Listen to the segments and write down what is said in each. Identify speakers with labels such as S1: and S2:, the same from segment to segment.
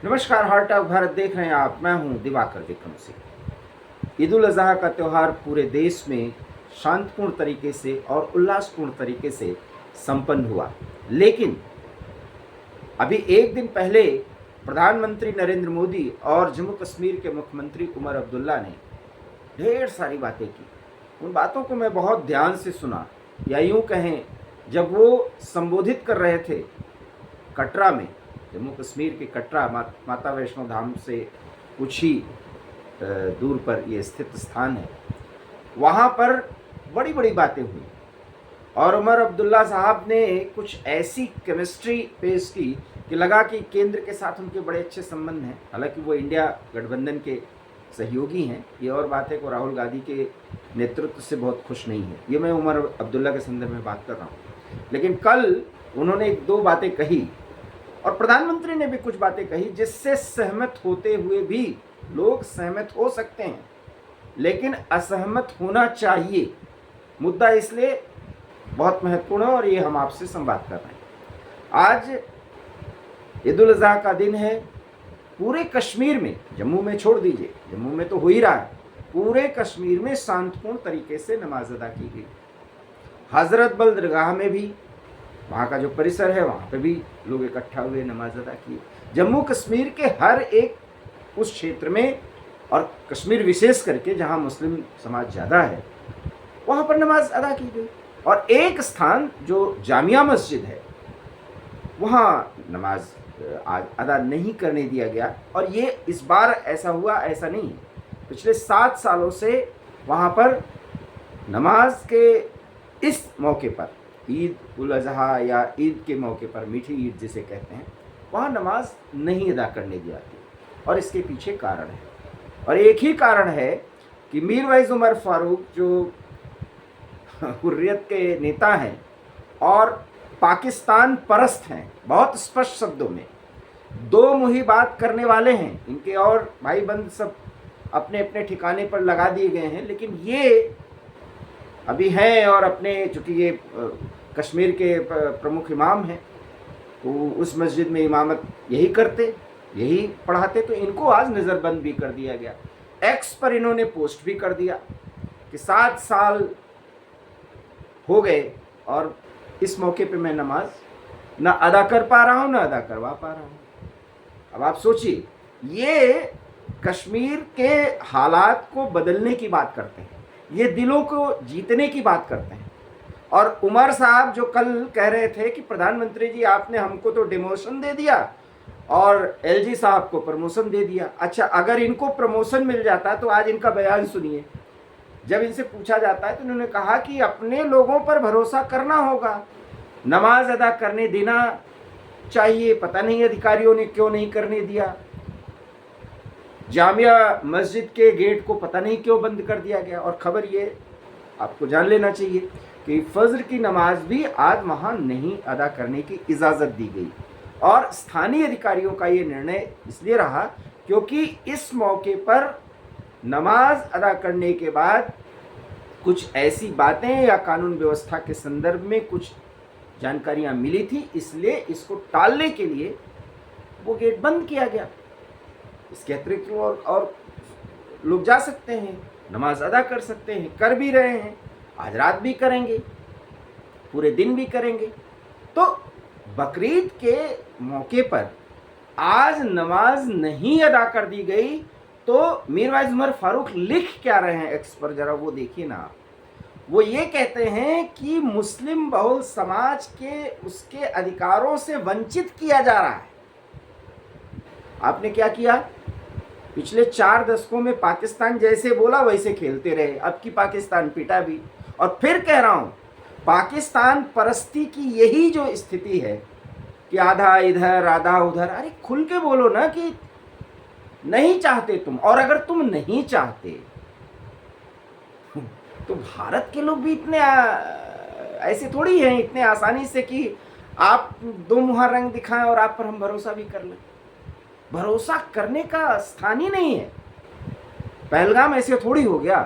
S1: नमस्कार, heart talk Bharat देख रहे हैं आप। मैं हूं दिवाकर विक्रम सिंह। ईद उल अजहा का त्यौहार पूरे देश में शांतिपूर्ण तरीके से और उल्लासपूर्ण तरीके से संपन्न हुआ, लेकिन अभी एक दिन पहले प्रधानमंत्री नरेंद्र मोदी और जम्मू कश्मीर के मुख्यमंत्री उमर अब्दुल्ला ने ढेर सारी बातें की। उन बातों को मैं बहुत ध्यान से सुना, या यूं कहें, जब वो संबोधित कर रहे थे कटरा में, जम्मू कश्मीर के कटरा माता वैष्णो धाम से कुछ ही दूर पर ये स्थित स्थान है। वहाँ पर बड़ी बड़ी बातें हुई और उमर अब्दुल्ला साहब ने कुछ ऐसी केमिस्ट्री पेश की कि लगा कि केंद्र के साथ उनके बड़े अच्छे संबंध हैं। हालांकि वो इंडिया गठबंधन के सहयोगी हैं, ये और बात है कि राहुल गांधी के नेतृत्व से बहुत खुश नहीं है। ये मैं उमर अब्दुल्ला के संदर्भ में बात कर रहा हूँ। लेकिन कल उन्होंने एक दो बातें कही और प्रधानमंत्री ने भी कुछ बातें कही जिससे सहमत होते हुए भी लोग सहमत हो सकते हैं, लेकिन असहमत होना चाहिए। मुद्दा इसलिए बहुत महत्वपूर्ण है और ये हम आपसे संवाद कर रहे हैं। आज ईद उल अजहा का दिन है। पूरे कश्मीर में, जम्मू में छोड़ दीजिए, जम्मू में तो हो ही रहा है, पूरे कश्मीर में शांतिपूर्ण तरीके से नमाज अदा की गई। हजरत बल दरगाह में भी, वहाँ का जो परिसर है, वहाँ पे भी लोग इकट्ठा हुए नमाज अदा की। जम्मू कश्मीर के हर एक उस क्षेत्र में, और कश्मीर विशेष करके जहाँ मुस्लिम समाज ज़्यादा है, वहाँ पर नमाज अदा की गई। और एक स्थान जो जामिया मस्जिद है, वहाँ नमाज अदा नहीं करने दिया गया। और ये इस बार ऐसा हुआ, ऐसा नहीं है। पिछले 7 सालों से वहाँ पर नमाज के इस मौके पर, ईद उल अजहा या ईद के मौके पर, मीठी ईद जिसे कहते हैं, वहाँ नमाज नहीं अदा करने दी जाती। और इसके पीछे कारण है, और एक ही कारण है कि मीरवाइज उमर फारूक जो हुर्रियत के नेता हैं और पाकिस्तान परस्त हैं, बहुत स्पष्ट शब्दों में दो मुही बात करने वाले हैं। इनके और भाई बंद सब अपने अपने ठिकाने पर लगा दिए गए हैं, लेकिन ये अभी हैं और अपने, चूँकि ये कश्मीर के प्रमुख इमाम हैं, तो उस मस्जिद में इमामत यही करते, यही पढ़ाते, तो इनको आज नज़रबंद भी कर दिया गया। एक्स पर इन्होंने पोस्ट भी कर दिया कि 7 साल हो गए और इस मौके पे मैं नमाज ना अदा कर पा रहा हूँ, ना अदा करवा पा रहा हूँ। अब आप सोचिए, ये कश्मीर के हालात को बदलने की बात करते हैं, ये दिलों को जीतने की बात करते हैं। और उमर साहब जो कल कह रहे थे कि प्रधानमंत्री जी आपने हमको तो डिमोशन दे दिया और एलजी साहब को प्रमोशन दे दिया। अच्छा, अगर इनको प्रमोशन मिल जाता तो आज इनका बयान सुनिए। जब इनसे पूछा जाता है तो इन्होंने कहा कि अपने लोगों पर भरोसा करना होगा, नमाज अदा करने देना चाहिए। पता नहीं अधिकारियों ने क्यों नहीं करने दिया। जामिया मस्जिद के गेट को पता नहीं क्यों बंद कर दिया गया। और खबर ये आपको जान लेना चाहिए कि फज्र की नमाज भी आज वहाँ नहीं अदा करने की इजाज़त दी गई। और स्थानीय अधिकारियों का ये निर्णय इसलिए रहा क्योंकि इस मौके पर नमाज अदा करने के बाद कुछ ऐसी बातें या कानून व्यवस्था के संदर्भ में कुछ जानकारियाँ मिली थी, इसलिए इसको टालने के लिए वो गेट बंद किया गया। इसके अतिरिक्त और लोग जा सकते हैं, नमाज अदा कर सकते हैं, कर भी रहे हैं, आज रात भी करेंगे, पूरे दिन भी करेंगे। तो बकरीद के मौके पर आज नमाज नहीं अदा कर दी गई, तो मीरवाइज उमर फारूक लिख क्या रहे हैं एक्स पर, जरा वो देखिए ना। वो ये कहते हैं कि मुस्लिम बहुल समाज के उसके अधिकारों से वंचित किया जा रहा है। आपने क्या किया? पिछले 4 दशकों में पाकिस्तान जैसे बोला वैसे खेलते रहे। अब की पाकिस्तान पिटा भी। और फिर कह रहा हूँ, पाकिस्तान परस्ती की यही जो स्थिति है कि आधा इधर आधा उधर, अरे खुल के बोलो ना कि नहीं चाहते तुम। और अगर तुम नहीं चाहते तो भारत के लोग भी इतने ऐसे थोड़ी हैं, इतने आसानी से कि आप दो मुहा रंग दिखाएं और आप पर हम भरोसा भी कर लें। भरोसा करने का स्थान ही नहीं है। पहलगाम ऐसे थोड़ी हो गया।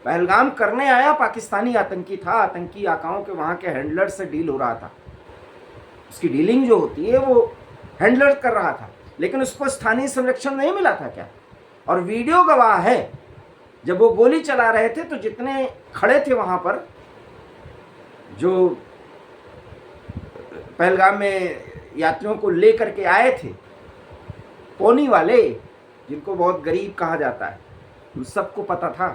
S1: पहलगाम करने आया पाकिस्तानी आतंकी था, आतंकी आकाओं के वहाँ के हैंडलर से डील हो रहा था। उसकी डीलिंग जो होती है वो हैंडलर कर रहा था। लेकिन उसको स्थानीय संरक्षण नहीं मिला था क्या? और वीडियो गवाह है, जब वो गोली चला रहे थे तो जितने खड़े थे वहां पर, जो पहलगाम में यात्रियों को लेकर के आए थे, पौनी वाले, जिनको बहुत गरीब कहा जाता है, उन सबको पता था।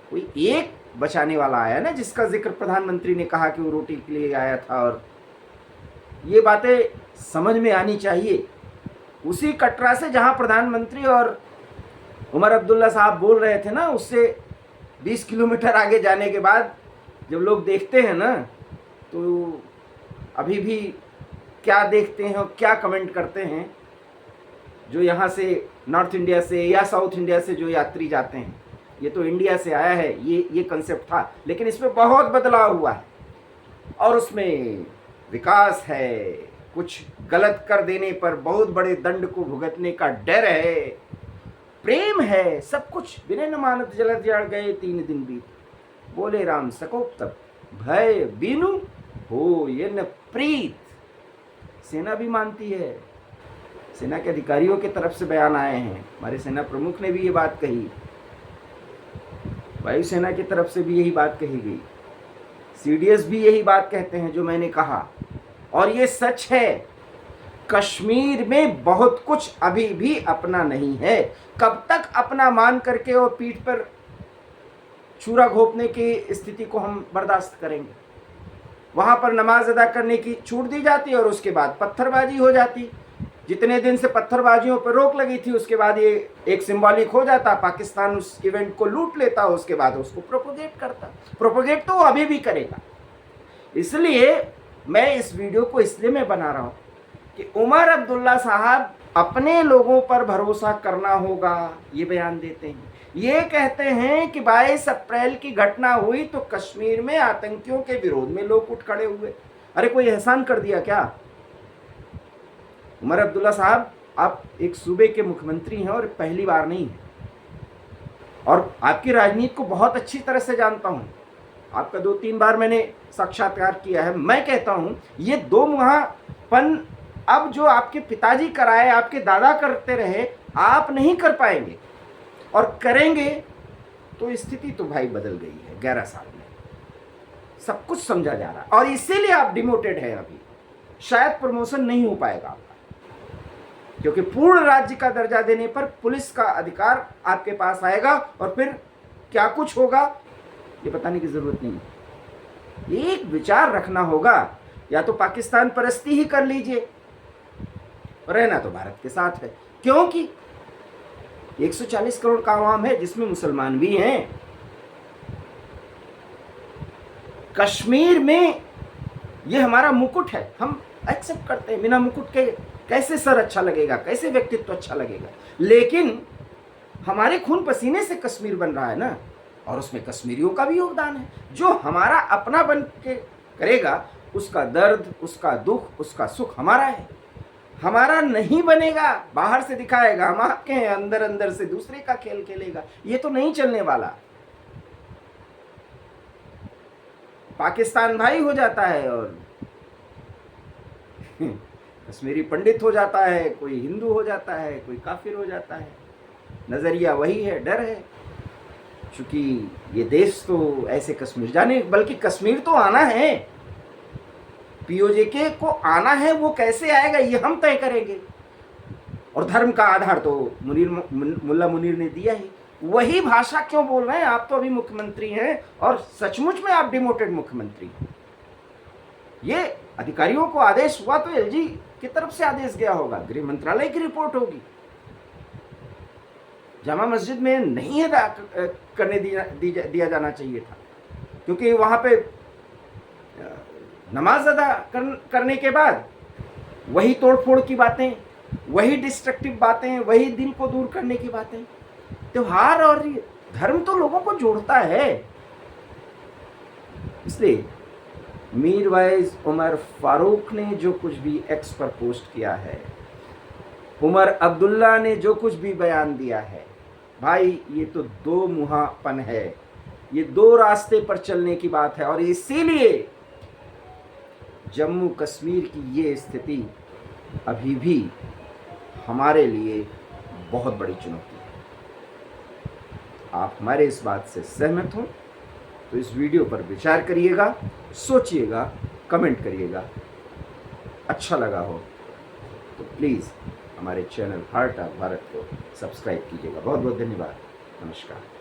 S1: कोई एक बचाने वाला आया ना, जिसका जिक्र प्रधानमंत्री ने कहा कि वो रोटी के लिए आया था, और ये बातें समझ में आनी चाहिए। उसी कटरा से जहां प्रधानमंत्री और उमर अब्दुल्ला साहब बोल रहे थे ना, उससे 20 किलोमीटर आगे जाने के बाद जब लोग देखते हैं ना, तो अभी भी क्या देखते हैं और क्या कमेंट करते हैं, जो यहाँ से नॉर्थ इंडिया से या साउथ इंडिया से जो यात्री जाते हैं, ये तो इंडिया से आया है, ये कंसेप्ट था, लेकिन इसमें बहुत बदलाव हुआ है और उसमें विकास है। कुछ गलत कर देने पर बहुत बड़े दंड को भुगतने का डर है, प्रेम है, सब कुछ। बिना न मानत जलत जड़ गए 3 दिन बीत, बोले राम सकोप तब भय बीनू हो ये न प्रीत। सेना भी मानती है, सेना के अधिकारियों की तरफ से बयान आए हैं, हमारे सेना प्रमुख ने भी ये बात कही, वायुसेना की तरफ से भी यही बात कही गई, सीडीएस भी यही बात कहते हैं जो मैंने कहा, और ये सच है। कश्मीर में बहुत कुछ अभी भी अपना नहीं है। कब तक अपना मान करके और पीठ पर छुरा घोंपने की स्थिति को हम बर्दाश्त करेंगे? वहां पर नमाज अदा करने की छूट दी जाती और उसके बाद पत्थरबाजी हो जाती। जितने दिन से पत्थरबाजियों पर रोक लगी थी, उसके बाद ये एक सिंबॉलिक हो जाता, पाकिस्तान उस इवेंट को लूट लेता, उसके बाद उसको प्रोपोगेट करता। प्रोपोगेट तो अभी भी करेगा। इसलिए मैं इस वीडियो को इसलिए मैं बना रहा हूं कि उमर अब्दुल्ला साहब अपने लोगों पर भरोसा करना होगा, ये बयान देते हैं। ये कहते हैं कि 22 अप्रैल की घटना हुई तो कश्मीर में आतंकियों के विरोध में लोग उठ खड़े हुए। अरे कोई एहसान कर दिया क्या? उमर अब्दुल्ला साहब, आप एक सूबे के मुख्यमंत्री हैं और पहली बार नहीं है, और आपकी राजनीति को बहुत अच्छी तरह से जानता हूं। आपका 2-3 बार मैंने साक्षात्कार किया है। मैं कहता हूं ये 2 मुहापन अब जो आपके पिताजी कराए, आपके दादा करते रहे, आप नहीं कर पाएंगे, और करेंगे तो स्थिति तो भाई बदल गई है। 11 साल में सब कुछ समझा जा रहा है, और इसीलिए आप डिमोटेड है। अभी शायद प्रमोशन नहीं हो पाएगा आपका, क्योंकि पूर्ण राज्य का दर्जा देने पर पुलिस का अधिकार आपके पास आएगा, और फिर क्या कुछ होगा ये बताने की जरूरत नहीं। एक विचार रखना होगा, या तो पाकिस्तान परस्ती ही कर लीजिए, रहना तो भारत के साथ है, क्योंकि 140 करोड़ का आवाम है, जिसमें मुसलमान भी हैं। कश्मीर में ये हमारा मुकुट है, हम एक्सेप्ट करते हैं। बिना मुकुट के कैसे सर अच्छा लगेगा, कैसे व्यक्तित्व अच्छा लगेगा? लेकिन हमारे खून पसीने से कश्मीर बन रहा है ना, और उसमें कश्मीरियों का भी योगदान है। जो हमारा अपना बन के करेगा, उसका दर्द, उसका दुख, उसका सुख हमारा है। हमारा नहीं बनेगा, बाहर से दिखाएगा हम आपके हैं, अंदर अंदर से दूसरे का खेल खेलेगा, ये तो नहीं चलने वाला। पाकिस्तान भाई हो जाता है और कश्मीरी पंडित हो जाता है, कोई हिंदू हो जाता है, कोई काफिर हो जाता है। नजरिया वही है, डर है। क्योंकि ये देश तो ऐसे कश्मीर जाने, बल्कि कश्मीर तो आना है, पीओजेके को आना है। वो कैसे आएगा ये हम तय करेंगे, और धर्म का आधार तो मुल्ला मुनीर ने दिया ही। वही भाषा क्यों बोल रहे हैं? आप तो अभी मुख्यमंत्री हैं, और सचमुच में आप डिमोटेड मुख्यमंत्री हैं। ये अधिकारियों को आदेश हुआ तो एलजी की तरफ से आदेश गया होगा, गृह मंत्रालय की रिपोर्ट होगी। जामा मस्जिद में नहीं अदा करने दिया जाना चाहिए था, क्योंकि वहां पे नमाज अदा करने के बाद वही तोड़फोड़ की बातें, वही डिस्ट्रक्टिव बातें, वही दिल को दूर करने की बातें। त्योहार और धर्म तो लोगों को जोड़ता है। इसलिए मीरवाइज उमर फारूक ने जो कुछ भी एक्स पर पोस्ट किया है, उमर अब्दुल्ला ने जो कुछ भी बयान दिया है, भाई ये तो 2 मुहापन है, ये 2 रास्ते पर चलने की बात है। और इसीलिए जम्मू कश्मीर की ये स्थिति अभी भी हमारे लिए बहुत बड़ी चुनौती है। आप हमारे इस बात से सहमत हो तो इस वीडियो पर विचार करिएगा, सोचिएगा, कमेंट करिएगा। अच्छा लगा हो तो प्लीज़ हमारे चैनल हार्ट ऑफ भारत को सब्सक्राइब कीजिएगा। बहुत बहुत धन्यवाद। नमस्कार।